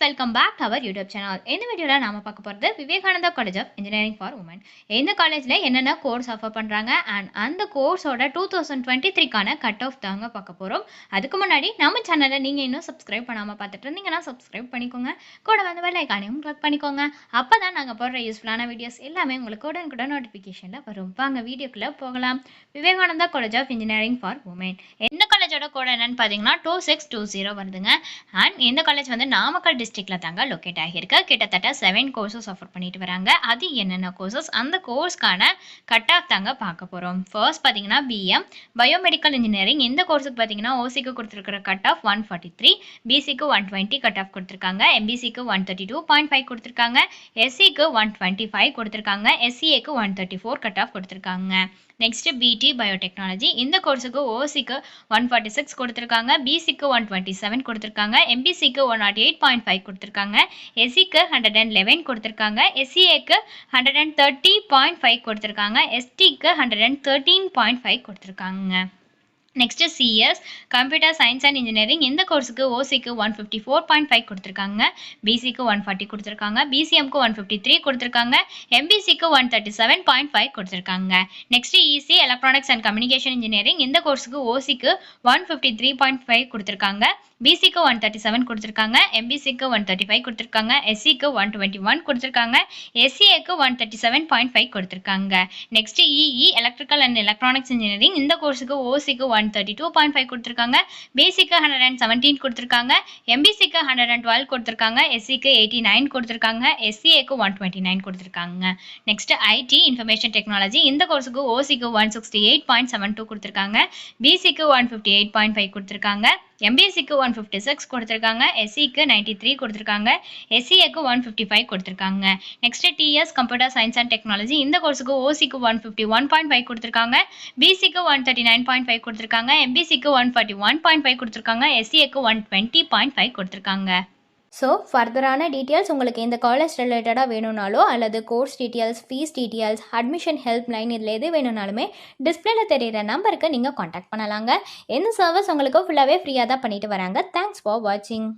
Welcome back to our YouTube channel. இந்த வீடியோவில் நாம பார்க்க போகிறது Vivekananda college of engineering for women. இந்த காலேஜில் என்னென்ன கோர்ஸ் ஆஃபர் பண்ணுறாங்க அண்ட் அந்த கோர்ஸோட 2023க்கான கட் ஆஃப் தாங்க பார்க்க போகிறோம். அதுக்கு முன்னாடி நம்ம சேனலை நீங்கள் இன்னும் சப்ஸ்கிரைப் பண்ணாமல் பார்த்துட்டு இருந்தீங்கன்னா சப்ஸ்கிரைப் பண்ணிக்கோங்க. கூட வந்து பெல் ஐகானையும் கிளிக் பண்ணிக்கோங்க. அப்போ தான் நாங்கள் போடுற யூஸ்ஃபுல்லான வீடியோஸ் எல்லாமே உங்களுக்கு உடனுக்குடன் நோட்டிஃபிகேஷனில் வரும். வாங்க வீடியோக்குள்ளே போகலாம். Vivekananda college of engineering for women. இந்த காலேஜோட கோட் என்னன்னு பார்த்தீங்கன்னா 2620 வருதுங்க. அண்ட் இந்த காலேஜ் வந்து நாமக்கல் டிஸ்ட்ரிக்டில் தாங்க லொக்கேட் ஆகியிருக்கு. கிட்டத்தட்ட 7 கோர்சஸ் ஆஃபர் பண்ணிட்டு வராங்க. அது என்னென்ன கோர்சஸ், அந்த கோர்ஸ்க்கான கட் ஆஃப் தாங்க பார்க்க போகிறோம். ஃபர்ஸ்ட் பார்த்தீங்கன்னா பிஎம் பயோமெடிக்கல் இன்ஜினியரிங். இந்த கோர்ஸுக்கு பார்த்தீங்கன்னா ஓசிக்கு கொடுத்துருக்கிற கட் ஆஃப் 143, பிசிக்கு 120 கட் ஆஃப் கொடுத்துருக்காங்க, எம்பிசிக்கு 132.5 கொடுத்துருக்காங்க, எஸ்சிக்கு 125 கொடுத்துருக்காங்க, எஸ்சிஏக்கு 134 கட் ஆஃப் கொடுத்துருக்காங்க. நெக்ஸ்ட் பிடி பயோடெக்னாலஜி. இந்த கோர்ஸுக்கு ஓசிக்கு 146 கொடுத்துருக்காங்க, பிசிக்கு 127 கொடுத்துருக்காங்க, எம்பிசிக்கு 108.5 கொடுத்துருக்காங்க, எஸ்சிக்கு 111 கொடுத்துருக்காங்க, எஸ்சிஏக்கு 130.5 கொடுத்துருக்காங்க, எஸ்டிக்கு 113.5 கொடுத்துருக்காங்க. Next CS computer science and engineering. இந்த கோர்ஸுக்கு ஓசிக்கு 154.5 கொடுத்துருக்காங்க, பிசிக்கு 140 கொடுத்துருக்காங்க, பிசிஎம்க்கு 153 கொடுத்துருக்காங்க, எம்பிசிக்கு 137.5 கொடுத்துருக்காங்க. Next EC electronics and communication engineering. இந்த கோர்ஸுக்கு ஓசிக்கு 153.5 கொடுத்துருக்காங்க, பிசிக்கு 137 கொடுத்துருக்காங்க, எம்பிசிக்கு 135 கொடுத்துருக்காங்க, எஸ்சிக்கு 121 கொடுத்துருக்காங்க, எஸ்சிஏக்கு 137.5 கொடுத்துருக்காங்க. Next EE electrical and electronics engineering. இந்த கோர்ஸுக்கு ஓசிக்கு 132.5 கொடுத்துருக்காங்க, பிசிக்கு 117 கொடுத்துருக்காங்க, எம்பிசிக்கு 112 கொடுத்துருக்காங்க, எஸ்சிக்கு 89 கொடுத்துருக்காங்க, எஸ்சிஏக்கு 129 கொடுத்துருக்காங்க. Next ID information technology. இந்த கோர்ஸுக்கு ஓசிக்கு 168.72 கொடுத்துருக்காங்க, பிசிக்கு 158.5 கொடுத்துருக்காங்க, எம்பிசிக்கு 156 கொடுத்துருக்காங்க, எஸ்சிக்கு 93 கொடுத்துருக்காங்க, எஸ்சிஏக்கு 155 கொடுத்துருக்காங்க. Next DS computer science and technology. இந்த கோர்ஸுக்கு ஓசிக்கு 151.5 கொடுத்துருக்காங்க, பிசிக்கு 139.5 கொடுத்துருக்காங்க, எம்பிசிக்கு 141.5 கொடுத்துருக்காங்க, எஸ்சிஏக்கு 120.5 கொடுத்துருக்காங்க. ஸோ ஃபர்தரான டீட்டெயில்ஸ் உங்களுக்கு இந்த காலேஜ் ரிலேட்டடாக வேணும்னாலோ அல்லது course details, fees details, admission help line இதில் எது வேணும்னாலுமே டிஸ்பிளேல தெரிகிற நம்பருக்கு நீங்கள் காண்டாக்ட் பண்ணலாங்க. இந்த சர்வீஸ் உங்களுக்கு ஃபுல்லாகவே ஃப்ரீயாக தான் பண்ணிட்டு வராங்க. தேங்க்ஸ் ஃபார் வாட்சிங்.